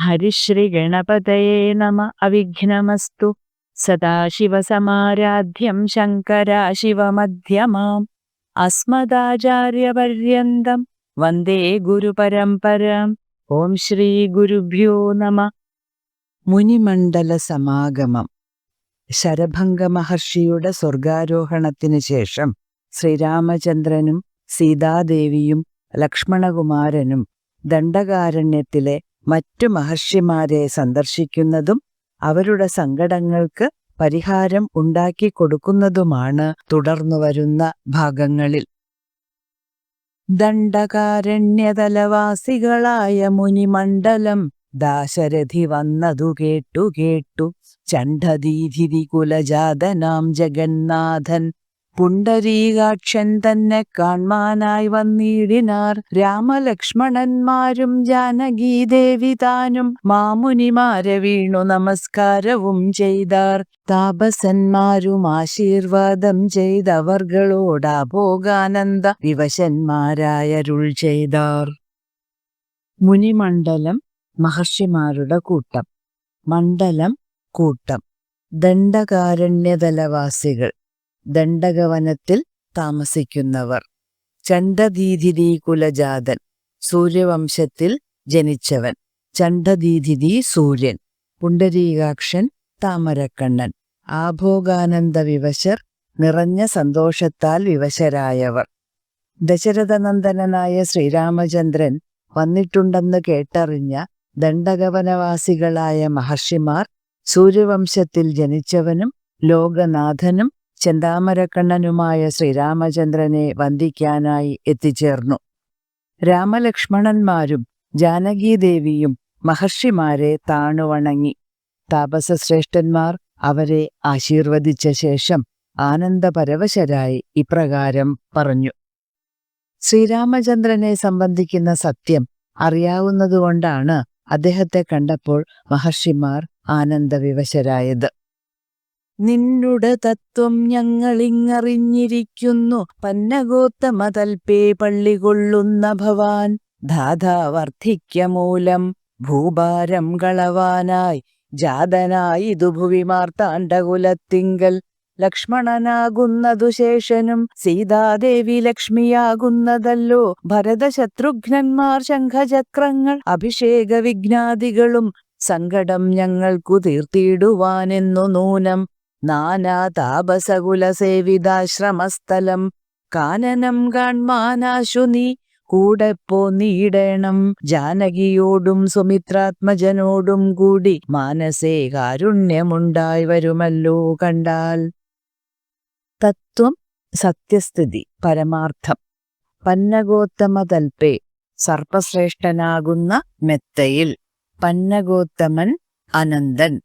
ഹരിശ്രീ ഗണപതയേ നമ. അവിഘ്നമസ്തു. സദാശിവസമാരാധ്യം ശങ്കരാശിവമധ്യമാം അസ്മദാചാര്യപര്യന്തം വന്ദേ ഗുരുപരമ്പരാം. ഓം ശ്രീ ഗുരുഭ്യോ നമ. മുനിമണ്ഡല സമാഗമം. ശരഭംഗ മഹർഷിയുടെ സ്വർഗാരോഹണത്തിനു ശേഷം ശ്രീരാമചന്ദ്രനും സീതാദേവിയും ലക്ഷ്മണകുമാരനും ദണ്ഡകാരണ്യത്തിലെ മറ്റു മഹർഷിമാരെ സന്ദർശിക്കുന്നതും അവരുടെ സങ്കടങ്ങൾക്ക് പരിഹാരം ഉണ്ടാക്കിക്കൊടുക്കുന്നതുമാണ് തുടർന്നുവരുന്ന ഭാഗങ്ങളിൽ. ദണ്ഡകാരണ്യതലവാസികളായ മുനിമണ്ഡലം ദാശരഥി വന്നതു കേട്ടു ചണ്ഡദീധിതി കുലജാതനാം ജഗന്നാഥൻ പുണ്ടരീകാക്ഷൻ തന്നെ കാൺമാനായി വന്നിടിനാർ. രാമലക്ഷ്മണന്മാരും ജാനകീദേവി താനും മാമുനിമാരെ വീണു നമസ്കാരവും ചെയ്താർ. താപസന്മാരും ആശീർവാദം ചെയ്തവർകളോടാഭോഗാനന്ദ വിവശന്മാരായരുൾ ചെയ്താർ. മുനിമണ്ഡലം മഹർഷിമാരുടെ കൂട്ടം. മണ്ഡലം കൂട്ടം. ദണ്ഡകാരണ്യതലവാസികൾ ദണ്ഡകവനത്തിൽ താമസിക്കുന്നവർ. ചണ്ഡദീധിതി കുലജാതൻ സൂര്യവംശത്തിൽ ജനിച്ചവൻ. ചണ്ഡദീധിതി സൂര്യൻ. പുണ്ടരീകാക്ഷൻ താമരക്കണ്ണൻ. ആഭോഗാനന്ദ വിവശർ നിറഞ്ഞ സന്തോഷത്താൽ വിവശരായവർ. ദശരഥനന്ദനായ ശ്രീരാമചന്ദ്രൻ വന്നിട്ടുണ്ടെന്ന് കേട്ടറിഞ്ഞ ദണ്ഡകവനവാസികളായ മഹർഷിമാർ സൂര്യവംശത്തിൽ ജനിച്ചവനും ലോകനാഥനും ചെന്താമരക്കണ്ണനുമായ ശ്രീരാമചന്ദ്രനെ വന്ദിക്കാനായി എത്തിച്ചേർന്നു. രാമലക്ഷ്മണന്മാരും ജാനകീദേവിയും മഹർഷിമാരെ താണുവണങ്ങി. താപസശ്രേഷ്ഠന്മാർ അവരെ ആശീർവദിച്ച ശേഷം ആനന്ദപരവശരായി ഇപ്രകാരം പറഞ്ഞു. ശ്രീരാമചന്ദ്രനെ സംബന്ധിക്കുന്ന സത്യം അറിയാവുന്നതുകൊണ്ടാണ് അദ്ദേഹത്തെ കണ്ടപ്പോൾ മഹർഷിമാർ ആനന്ദവിവശരായത്. നിന്നുടെ തത്വം ഞങ്ങളിങ്ങറിഞ്ഞിരിക്കുന്നു. പന്നഗോത്തമതൽപേ പള്ളികൊള്ളുന്ന ഭവാൻ ധാതാവർദ്ധിക്യമൂലം ഭൂഭാരം കളവാനായി ജാതനായി ഇതുഭുവി മാർത്താണ്ഡകുലത്തിങ്കൽ. ലക്ഷ്മണനാകുന്നതു ശേഷനും സീതാദേവി ലക്ഷ്മിയാകുന്നതല്ലോ. ഭരതശത്രുഘ്നന്മാർ ശംഖചക്രങ്ങൾ അഭിഷേക വിഘ്നാദികളും സങ്കടം ഞങ്ങൾക്കു തീർത്തിടുവാനെന്നു നൂനം. നാനാ താപസകുലസേവിതാശ്രമസ്ഥലം കാനനം കാൺമാനാശു നീ കൂടെ പോന്നിടേണം. ജാനകിയോടും സുമിത്രാത്മജനോടും കൂടി മാനസേ കാരുണ്യമുണ്ടായി വരുമല്ലോ കണ്ടാൽ. തത്വം സത്യസ്ഥിതി പരമാർത്ഥം. പന്നഗോത്തമതൽപേ സർപ്പശ്രേഷ്ഠനാകുന്ന മെത്തയിൽ. പന്നഗോത്തമൻ അനന്തൻ.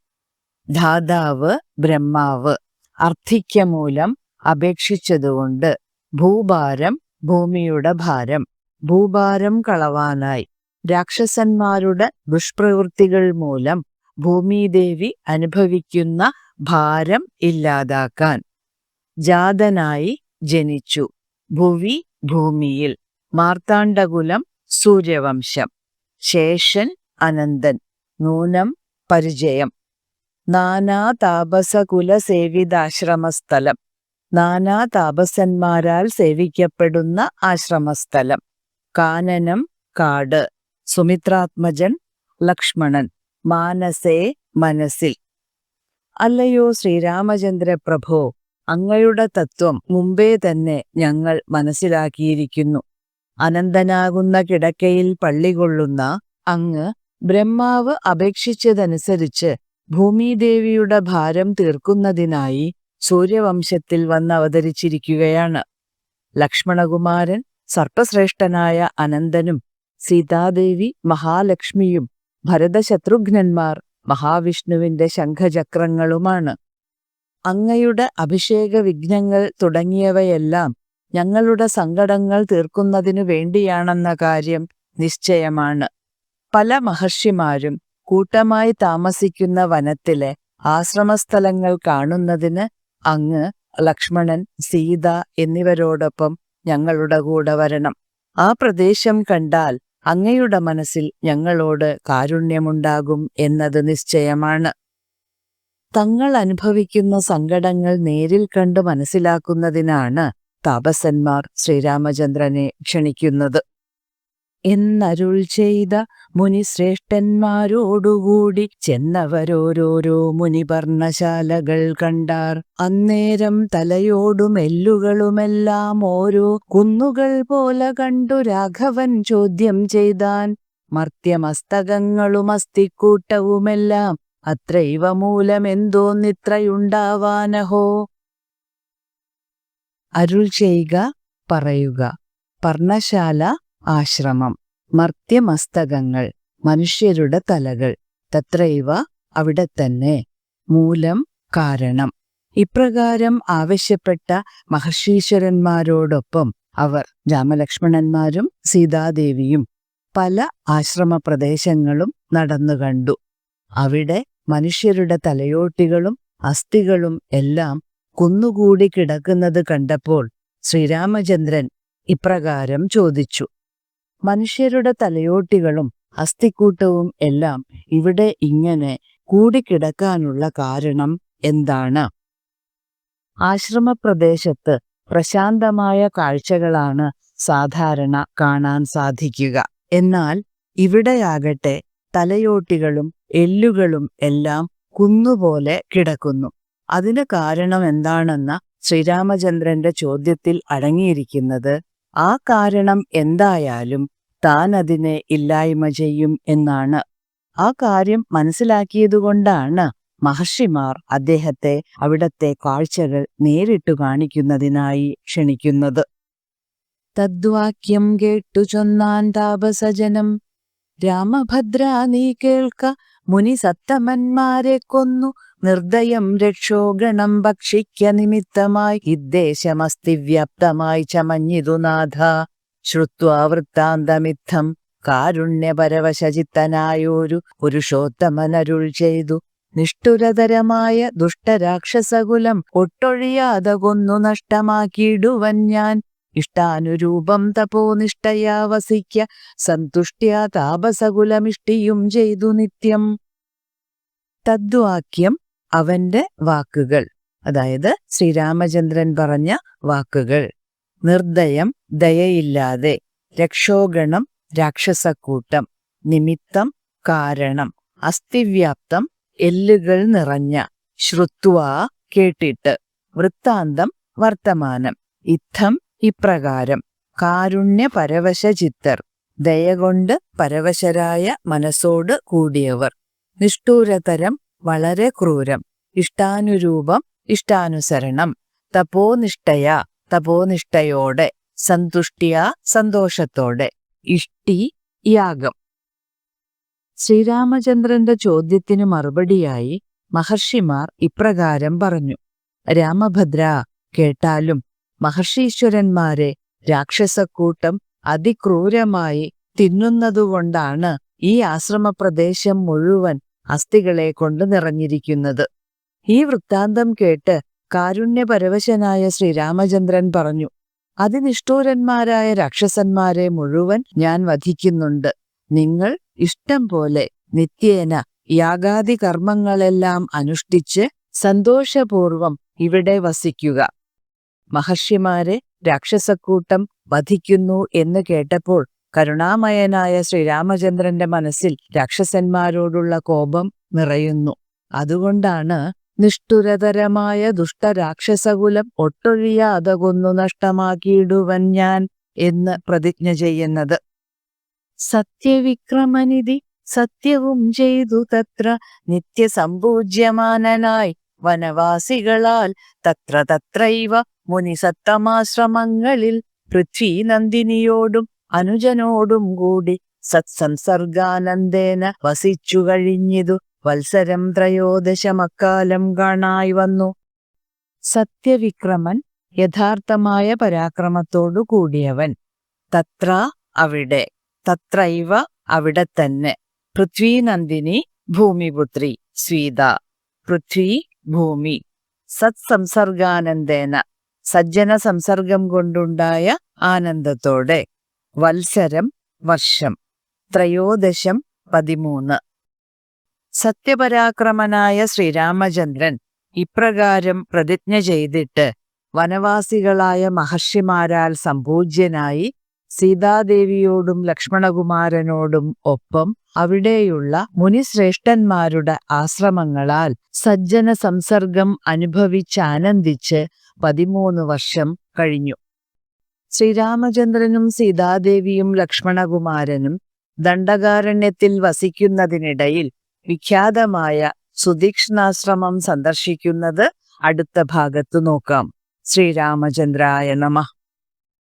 ധാതാവ് ബ്രഹ്മാവ്. അർത്ഥിക്യമൂലം അപേക്ഷിച്ചതുകൊണ്ട്. ഭൂഭാരം ഭൂമിയുടെ ഭാരം. ഭൂഭാരം കളവാനായി രാക്ഷസന്മാരുടെ ദുഷ്പ്രവൃത്തികൾ മൂലം ഭൂമിദേവി അനുഭവിക്കുന്ന ഭാരം ഇല്ലാതാക്കാൻ. ജാതനായി ജനിച്ചു. ഭുവി ഭൂമിയിൽ. മാർത്താണ്ഡകുലം സൂര്യവംശം. ശേഷൻ അനന്തൻ. നൂനം പരിചയം. നാനാ താപസകുലസേവിതാശ്രമസ്ഥലം. നാനാ താപസന്മാരാൽ സേവിക്കപ്പെടുന്ന ആശ്രമസ്ഥലം. കാനനം കാട്. സുമിത്രാത്മജൻ ലക്ഷ്മണൻ. മാനസേ മനസ്സിൽ. അല്ലയോ ശ്രീരാമചന്ദ്ര പ്രഭോ, അങ്ങയുടെ തത്വം മുമ്പേ തന്നെ ഞങ്ങൾ മനസ്സിലാക്കിയിരിക്കുന്നു. അനന്തനാകുന്ന കിടക്കയിൽ പള്ളികൊള്ളുന്ന അങ്ങ് ബ്രഹ്മാവ് അപേക്ഷിച്ചതനുസരിച്ച് ഭൂമിദേവിയുടെ ഭാരം തീർക്കുന്നതിനായി സൂര്യവംശത്തിൽ വന്നവതരിച്ചിരിക്കുകയാണ്. ലക്ഷ്മണകുമാരൻ സർപ്പശ്രേഷ്ഠനായ അനന്തനും സീതാദേവി മഹാലക്ഷ്മിയും ഭരതശത്രുഘ്നന്മാർ മഹാവിഷ്ണുവിന്റെ ശംഖചക്രങ്ങളുമാണ്. അങ്ങയുടെ അഭിഷേക വിഘ്നങ്ങൾ തുടങ്ങിയവയെല്ലാം ഞങ്ങളുടെ സങ്കടങ്ങൾ തീർക്കുന്നതിനു വേണ്ടിയാണെന്ന കാര്യം നിശ്ചയമാണ്. പല മഹർഷിമാരും കൂട്ടമായി താമസിക്കുന്ന വനത്തിലെ ആശ്രമസ്ഥലങ്ങൾ കാണുന്നതിന് അങ്ങ് ലക്ഷ്മണൻ സീത എന്നിവരോടൊപ്പം ഞങ്ങളുടെ കൂടെ വരണം. ആ പ്രദേശം കണ്ടാൽ അങ്ങയുടെ മനസ്സിൽ ഞങ്ങളോട് കാരുണ്യമുണ്ടാകും എന്നത് നിശ്ചയമാണ്. തങ്ങൾ അനുഭവിക്കുന്ന സങ്കടങ്ങൾ നേരിൽ കണ്ട് മനസ്സിലാക്കുന്നതിനാണ് താപസന്മാർ ശ്രീരാമചന്ദ്രനെ ക്ഷണിക്കുന്നത്. എന്നരുൾ ചെയ്ത മുനിശ്രേഷ്ഠന്മാരോടുകൂടി ചെന്നവരോരോരോ മുനിപർണശാലകൾ കണ്ടാർ. അന്നേരം തലയോടും എല്ലുകളുമെല്ലാം ഓരോ കുന്നുകൾ പോലെ കണ്ടു രാഘവൻ ചോദ്യം ചെയ്താൻ. മർത്യമസ്തകങ്ങളും അസ്ഥിക്കൂട്ടവുമെല്ലാം അത്രൈവ മൂലമെന്തോന്നിത്രയുണ്ടാവാനഹോ. അരുൾ ചെയ്യുക, പറയുക. പർണശാല ആശ്രമം, മർത്യമസ്തകങ്ങൾ മനുഷ്യരുടെ തലകൾ, തത്രൈവ അവിടെ തന്നെ, മൂലം കാരണം. ഇപ്രകാരം ആവശ്യപ്പെട്ട മഹർഷീശ്വരന്മാരോടൊപ്പം അവർ രാമലക്ഷ്മണന്മാരും സീതാദേവിയും പല ആശ്രമ പ്രദേശങ്ങളും നടന്നു കണ്ടു. അവിടെ മനുഷ്യരുടെ തലയോട്ടികളും അസ്ഥികളും എല്ലാം കുന്നുകൂടി കിടക്കുന്നത് കണ്ടപ്പോൾ ശ്രീരാമചന്ദ്രൻ ഇപ്രകാരം ചോദിച്ചു: മനുഷ്യരുടെ തലയോട്ടികളും അസ്ഥിക്കൂട്ടവും എല്ലാം ഇവിടെ ഇങ്ങനെ കൂടിക്കിടക്കാനുള്ള കാരണം എന്താണ്? ആശ്രമപ്രദേശത്ത് പ്രശാന്തമായ കാഴ്ചകളാണ് സാധാരണ കാണാൻ സാധിക്കുക. എന്നാൽ ഇവിടെയാകട്ടെ തലയോട്ടികളും എല്ലുകളും എല്ലാം കുന്നുപോലെ കിടക്കുന്നു. അതിന് കാരണം എന്താണെന്ന ശ്രീരാമചന്ദ്രന്റെ ചോദ്യത്തിൽ അടങ്ങിയിരിക്കുന്നത് ആ കാരണം എന്തായാലും താൻ അതിനെ ഇല്ലായ്മ ചെയ്യും എന്നാണ്. ആ കാര്യം മനസ്സിലാക്കിയതുകൊണ്ടാണ് മഹർഷിമാർ അദ്ദേഹത്തെ അവിടത്തെ കാഴ്ചകൾ നേരിട്ടു കാണിക്കുന്നതിനായി ക്ഷണിക്കുന്നത്. തദ്വാക്യം കേട്ടു ചൊന്നാൻ താപസജനം: രാമഭദ്ര നീ കേൾക്ക, മുനി സത്തമന്മാരെ കൊന്നു നിർദ്ദയം രക്ഷോഗണം ഭക്ഷിക്ക നിമിത്തമായി ഇദ്ദേശമസ്തിവ്യാപ്തമായി ചമഞ്ഞിതു നാഥ. ശ്രുത്വാ വൃത്താന്തമിത്തം കാരുണ്യപരവശചിത്തനായൊരു പുരുഷോത്തമനരുൾ ചെയ്തു: നിഷ്ഠുരതരമായ ദുഷ്ടരാക്ഷസകുലം ഒട്ടൊഴിയാതെ കൊന്നു നഷ്ടമാക്കിയിടുവൻ ഞാൻ. ഇഷ്ടാനുരൂപം തപോനിഷ്ഠയാ വസിക്ക സന്തുഷ്ട്യാ താപസകുലമിഷ്ടിയും ചെയ്തു നിത്യം. തദ്വാക്യം അവന്റെ വാക്കുകൾ, അതായത് ശ്രീരാമചന്ദ്രൻ പറഞ്ഞ വാക്കുകൾ. നിർദ്ദയം ദയയില്ലാതെ, രക്ഷോഗണം രാക്ഷസക്കൂട്ടം, നിമിത്തം കാരണം, അസ്ഥിവ്യാപ്തം എല്ലുകൾ നിറഞ്ഞ, ശ്രുത്വാ കേട്ടിട്ട്, വൃത്താന്തം വർത്തമാനം, ഇത്തം ഇപ്രകാരം, കാരുണ്യ പരവശചിത്തർ ദയകൊണ്ട് പരവശരായ മനസ്സോട് കൂടിയവർ, നിഷ്ഠൂരതരം വളരെ ക്രൂരം, ഇഷ്ടാനുരൂപം ഇഷ്ടാനുസരണം, തപോനിഷ്ഠയാ തപോനിഷ്ഠയോടെ, സന്തുഷ്ടിയാ സന്തോഷത്തോടെ, ഇഷ്ടി യാഗം. ശ്രീരാമചന്ദ്രന്റെ ചോദ്യത്തിനു മറുപടിയായി മഹർഷിമാർ ഇപ്രകാരം പറഞ്ഞു: രാമഭദ്ര, കേട്ടാലും മഹർഷീശ്വരന്മാരെ രാക്ഷസക്കൂട്ടം അതിക്രൂരമായി തിന്നുന്നതുകൊണ്ടാണ് ഈ ആശ്രമപ്രദേശം മുഴുവൻ അസ്ഥികളെ കൊണ്ട് നിറഞ്ഞിരിക്കുന്നത്. ഈ വൃത്താന്തം കേട്ട് കാരുണ്യപരവശനായ ശ്രീരാമചന്ദ്രൻ പറഞ്ഞു: അതിനിഷ്ഠൂരന്മാരായ രാക്ഷസന്മാരെ മുഴുവൻ ഞാൻ വധിക്കുന്നുണ്ട്. നിങ്ങൾ ഇഷ്ടം പോലെ നിത്യേന യാഗാദി കർമ്മങ്ങളെല്ലാം അനുഷ്ഠിച്ച് സന്തോഷപൂർവം ഇവിടെ വസിക്കുക. മഹർഷിമാരെ രാക്ഷസക്കൂട്ടം വധിക്കുന്നു എന്ന് കേട്ടപ്പോൾ കരുണാമയനായ ശ്രീരാമചന്ദ്രന്റെ മനസ്സിൽ രാക്ഷസന്മാരോടുള്ള കോപം നിറയുന്നു. അതുകൊണ്ടാണ് നിഷ്ഠുരതരമായ ദുഷ്ടരാക്ഷസകുലം ഒട്ടൊഴിയാതെ കൊന്നു നഷ്ടമാക്കിയിടുവൻ ഞാൻ എന്ന് പ്രതിജ്ഞ ചെയ്യുന്നത്. സത്യവിക്രമനിധി സത്യവും ചെയ്തു തത്ര നിത്യസമ്പൂജ്യമാനനായി വനവാസികളാൽ തത്ര തത്രൈവ മുനിസത്തമാശ്രമങ്ങളിൽ പൃഥ്വീനന്ദിനിയോടും അനുജനോടും കൂടി സത്സംസർഗാനന്ദേന വസിച്ചു കഴിഞ്ഞിതു വത്സരം ത്രയോദശമക്കാലം കാണായി വന്നു. സത്യവിക്രമൻ, യഥാർത്ഥമായ പരാക്രമത്തോടു കൂടിയവൻ. തത്ര അവിടെ, തത്രൈവ അവിടെ തന്നെ, പൃഥ്വീനന്ദിനി ഭൂമിപുത്രി സ്വീത, പൃഥ്വി ഭൂമി, സത്സംസർഗാനന്ദേന സജ്ജന സംസർഗം കൊണ്ടുണ്ടായ ആനന്ദത്തോടെ, വത്സരം വർഷം, ത്രയോദശം 13. സത്യപരാക്രമനായ ശ്രീരാമചന്ദ്രൻ ഇപ്രകാരം പ്രതിജ്ഞ ചെയ്തിട്ട് വനവാസികളായ മഹർഷിമാരാൽ സംപൂജ്യനായി സീതാദേവിയോടും ലക്ഷ്മണകുമാരനോടും ഒപ്പം അവിടെയുള്ള മുനിശ്രേഷ്ഠന്മാരുടെ ആശ്രമങ്ങളാൽ സജ്ജന സംസർഗം അനുഭവിച്ചാനന്ദിച്ച് 13 വർഷം കഴിഞ്ഞു. ശ്രീരാമചന്ദ്രനും സീതാദേവിയും ലക്ഷ്മണകുമാരനും ദണ്ഡകാരണ്യത്തിൽ വസിക്കുന്നതിനിടയിൽ വിഖ്യാതമായ സുതീക്ഷ്ണാശ്രമം സന്ദർശിക്കുന്നത് അടുത്ത ഭാഗത്തു നോക്കാം. ശ്രീരാമചന്ദ്രായ നമഃ.